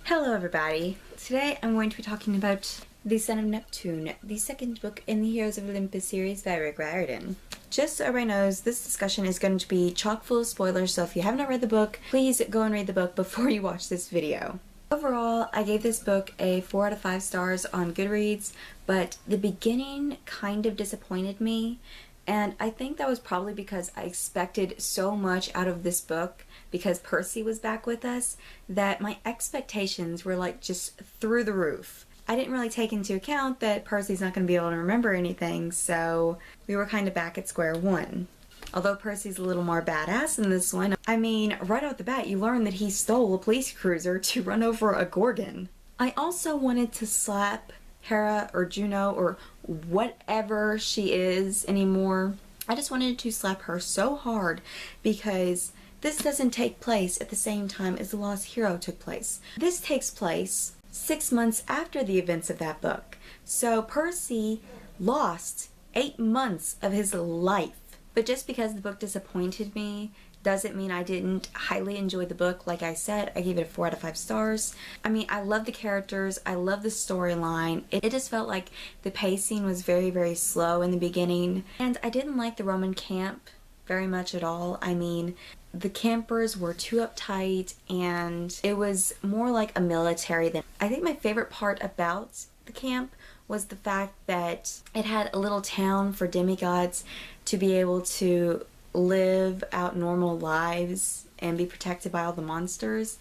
Hello everybody! Today I'm going to be talking about The Son of Neptune, the second book in the Heroes of Olympus series by Rick Riordan. Just so everybody knows, this discussion is going to be chock full of spoilers, so if you have not read the book, please go and read the book before you watch this video. Overall, I gave this book a 4 out of 5 stars on Goodreads, but the beginning kind of disappointed me, and I think that was probably because I expected so much out of this book because Percy was back with us, that my expectations were like just through the roof. I didn't really take into account that Percy's not going to be able to remember anything, so we were kind of back at square one. Although Percy's a little more badass in this one. I mean, right off the bat, you learn that he stole a police cruiser to run over a Gorgon. I also wanted to slap Hera or Juno or whatever she is anymore. I just wanted to slap her so hard because this doesn't take place at the same time as The Lost Hero took place. This takes place 6 months after the events of that book. So Percy lost 8 months of his life. But just because the book disappointed me doesn't mean I didn't highly enjoy the book. Like I said, I gave it a 4 out of 5 stars. I mean, I love the characters. I love the storyline. It just felt like the pacing was very, very slow in the beginning. And I didn't like the Roman camp very much at all. I mean, the campers were too uptight and it was more like a military than... I think my favorite part about the camp was the fact that it had a little town for demigods to be able to live out normal lives and be protected by all the monsters.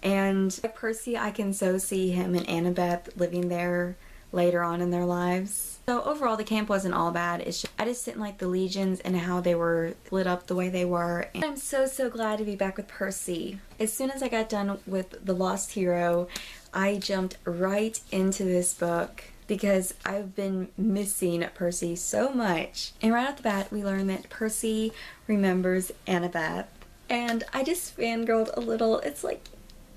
And like Percy, I can so see him and Annabeth living there later on in their lives. So overall, the camp wasn't all bad. I just didn't like the legions and how they were split up the way they were. And I'm so glad to be back with Percy. As soon as I got done with The Lost Hero, I jumped right into this book because I've been missing Percy so much. And right off the bat, we learn that Percy remembers Annabeth. And I just fangirled a little. It's like,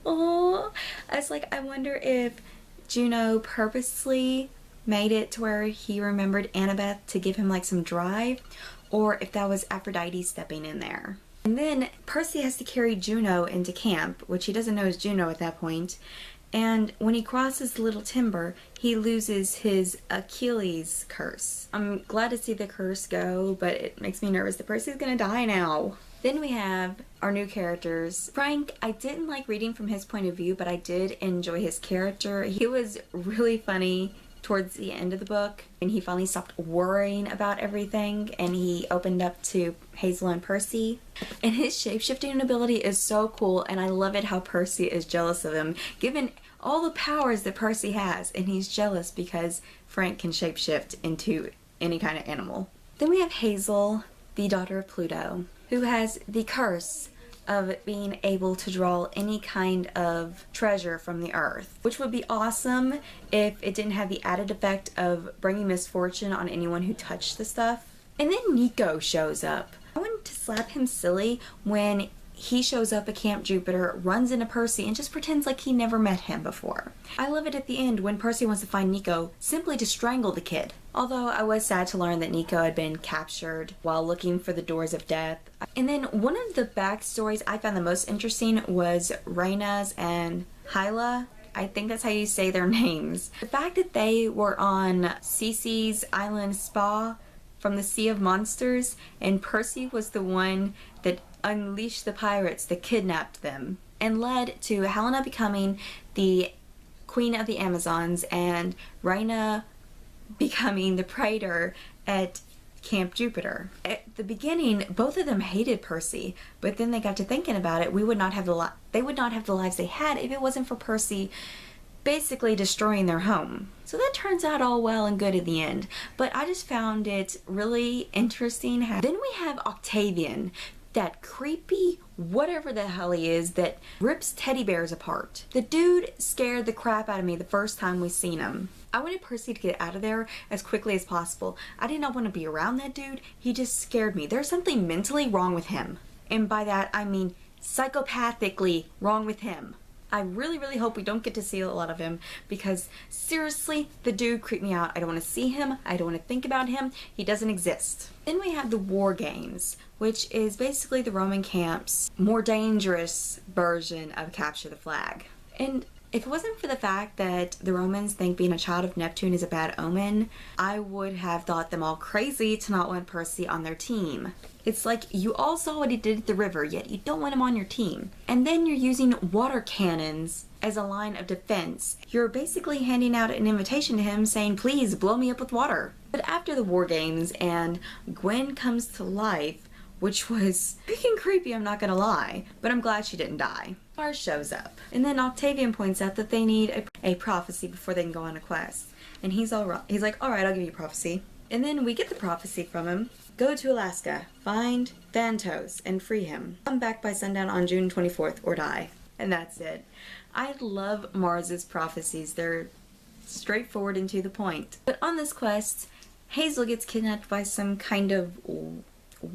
oh, I was like, I wonder if Juno purposely made it to where he remembered Annabeth to give him like some drive, or if that was Aphrodite stepping in there. And then Percy has to carry Juno into camp, which he doesn't know is Juno at that point. And when he crosses the little timber, he loses his Achilles curse. I'm glad to see the curse go, but it makes me nervous that Percy's gonna die now. Then we have our new characters. Frank, I didn't like reading from his point of view, but I did enjoy his character. He was really funny towards the end of the book, and he finally stopped worrying about everything and he opened up to Hazel and Percy. And his shape-shifting ability is so cool, and I love it how Percy is jealous of him, given all the powers that Percy has, and he's jealous because Frank can shapeshift into any kind of animal. Then we have Hazel, the daughter of Pluto, who has the curse of being able to draw any kind of treasure from the earth, which would be awesome if it didn't have the added effect of bringing misfortune on anyone who touched the stuff. And then Nico shows up. I wanted to slap him silly when he shows up at Camp Jupiter, runs into Percy, and just pretends like he never met him before. I love it at the end when Percy wants to find Nico simply to strangle the kid. Although I was sad to learn that Nico had been captured while looking for the Doors of Death. And then one of the backstories I found the most interesting was Raina's and Hyla. I think that's how you say their names. The fact that they were on Cece's Island Spa from the Sea of Monsters, and Percy was the one that unleashed the pirates that kidnapped them and led to Helena becoming the Queen of the Amazons and Raina becoming the praetor at Camp Jupiter. At the beginning, both of them hated Percy, but then they got to thinking about it. They would not have the lives they had if it wasn't for Percy basically destroying their home. So that turns out all well and good in the end, but I just found it really interesting. Then we have Octavian, that creepy whatever the hell he is that rips teddy bears apart. The dude scared the crap out of me the first time we seen him. I wanted Percy to get out of there as quickly as possible. I did not want to be around that dude. He just scared me. There's something mentally wrong with him. And by that I mean psychopathically wrong with him. I really hope we don't get to see a lot of him because seriously, the dude creeped me out. I don't want to see him. I don't want to think about him. He doesn't exist. Then we have the War Games, which is basically the Roman camp's more dangerous version of Capture the Flag. And If it wasn't for the fact that the Romans think being a child of Neptune is a bad omen, I would have thought them all crazy to not want Percy on their team. It's like, you all saw what he did at the river, yet you don't want him on your team. And then you're using water cannons as a line of defense. You're basically handing out an invitation to him saying, please blow me up with water. But after the war games and Gwen comes to life, which was freaking creepy, I'm not gonna lie, but I'm glad she didn't die. Mars shows up, and then Octavian points out that they need a prophecy before they can go on a quest. And he's like, alright, I'll give you a prophecy. And then we get the prophecy from him. Go to Alaska, find Thantos, and free him. Come back by sundown on June 24th or die. And that's it. I love Mars's prophecies. They're straightforward and to the point. But on this quest, Hazel gets kidnapped by some kind of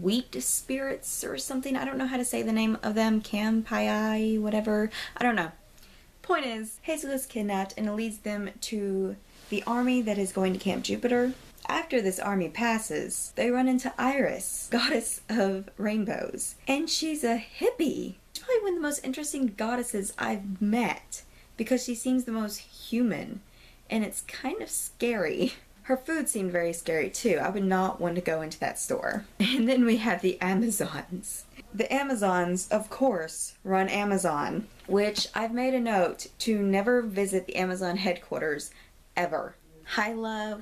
wheat spirits or something. I don't know how to say the name of them. Campai, whatever. I don't know. Point is, Hazel is kidnapped and it leads them to the army that is going to Camp Jupiter. After this army passes, they run into Iris, goddess of rainbows. And she's a hippie. She's probably one of the most interesting goddesses I've met because she seems the most human. And it's kind of scary. Her food seemed very scary too. I would not want to go into that store. And then we have the Amazons. The Amazons, of course, run Amazon, which I've made a note to never visit the Amazon headquarters ever. I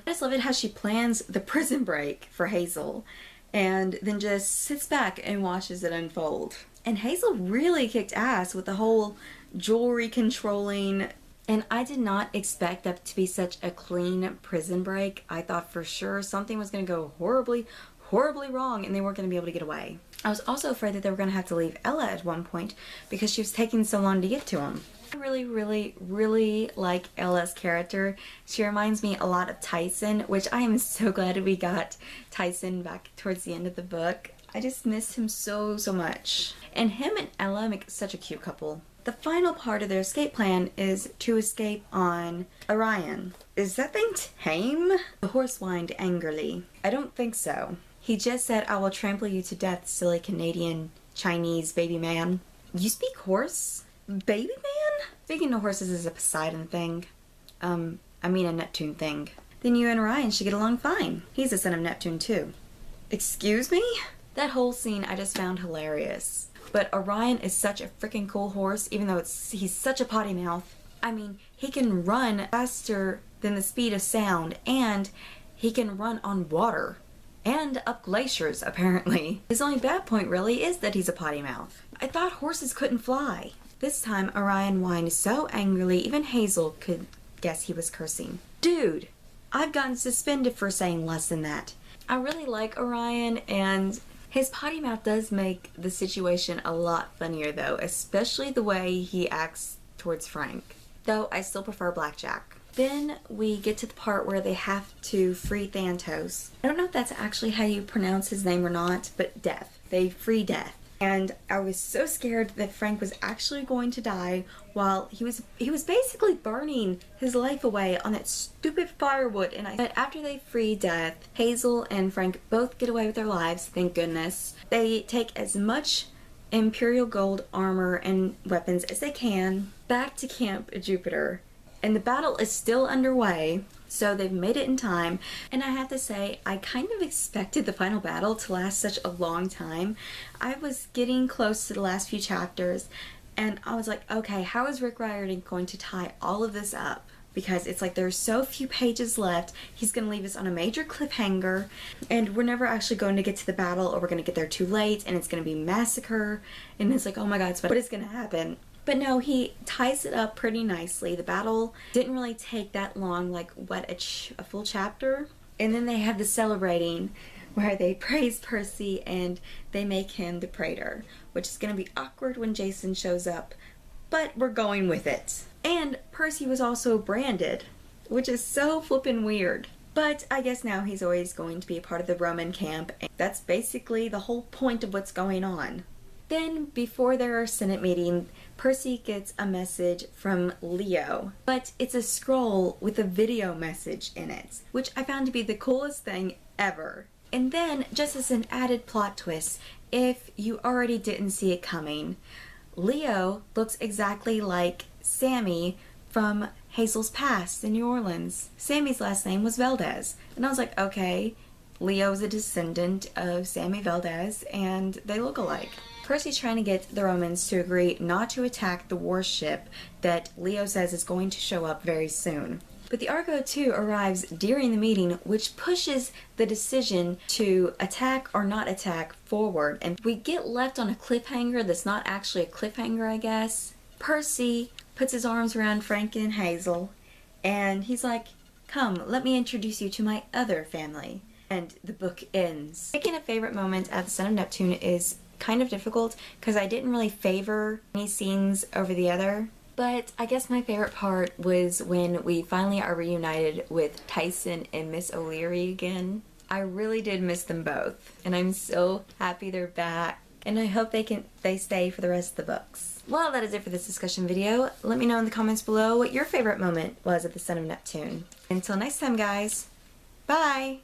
just love it how she plans the prison break for Hazel and then just sits back and watches it unfold. And Hazel really kicked ass with the whole jewelry controlling. And I did not expect that to be such a clean prison break. I thought for sure something was going to go horribly, horribly wrong and they weren't going to be able to get away. I was also afraid that they were going to have to leave Ella at one point because she was taking so long to get to him. I really, really, really like Ella's character. She reminds me a lot of Tyson, which I am so glad we got Tyson back towards the end of the book. I just miss him so, so much. And him and Ella make such a cute couple. The final part of their escape plan is to escape on Orion. Is that thing tame? The horse whined angrily. I don't think so. He just said, I will trample you to death, silly Canadian Chinese baby man. You speak horse? Baby man? Speaking of horses is a Poseidon thing. I mean a Neptune thing. Then you and Orion should get along fine. He's a son of Neptune too. Excuse me? That whole scene I just found hilarious. But Orion is such a freaking cool horse, even though he's such a potty mouth. I mean, he can run faster than the speed of sound, and he can run on water. And up glaciers, apparently. His only bad point, really, is that he's a potty mouth. I thought horses couldn't fly. This time, Orion whined so angrily, even Hazel could guess he was cursing. Dude, I've gotten suspended for saying less than that. I really like Orion, and his potty mouth does make the situation a lot funnier though, especially the way he acts towards Frank. Though I still prefer Blackjack. Then we get to the part where they have to free Thantos. I don't know if that's actually how you pronounce his name or not, but Death. They free Death. And I was so scared that Frank was actually going to die while he was basically burning his life away on that stupid firewood. But after they free Death, Hazel and Frank both get away with their lives, thank goodness. They take as much Imperial gold armor and weapons as they can back to Camp Jupiter. And the battle is still underway, so they've made it in time. And I have to say, I kind of expected the final battle to last such a long time. I was getting close to the last few chapters, and I was like, okay, how is Rick Riordan going to tie all of this up? Because it's like there's so few pages left, he's going to leave us on a major cliffhanger, and we're never actually going to get to the battle, or we're going to get there too late, and it's going to be massacre, and it's like, oh my god, what is going to happen? But no, he ties it up pretty nicely. The battle didn't really take that long, like, what, a full chapter? And then they have the celebrating where they praise Percy and they make him the praetor, which is going to be awkward when Jason shows up, but we're going with it. And Percy was also branded, which is so flippin' weird. But I guess now he's always going to be a part of the Roman camp, and that's basically the whole point of what's going on. Then, before their Senate meeting, Percy gets a message from Leo, but it's a scroll with a video message in it, which I found to be the coolest thing ever. And then, just as an added plot twist, if you already didn't see it coming, Leo looks exactly like Sammy from Hazel's past in New Orleans. Sammy's last name was Valdez. And I was like, okay, Leo's a descendant of Sammy Valdez, and they look alike. Percy's trying to get the Romans to agree not to attack the warship that Leo says is going to show up very soon. But the Argo 2 arrives during the meeting, which pushes the decision to attack or not attack forward. And we get left on a cliffhanger that's not actually a cliffhanger, I guess. Percy puts his arms around Frank and Hazel, and he's like, come, let me introduce you to my other family. And the book ends. Picking a favorite moment at the Son of Neptune is kind of difficult because I didn't really favor any scenes over the other. But I guess my favorite part was when we finally are reunited with Tyson and Miss O'Leary again. I really did miss them both, and I'm so happy they're back, and I hope they stay for the rest of the books. Well, that is it for this discussion video. Let me know in the comments below what your favorite moment was at the Son of Neptune. Until next time, guys. Bye!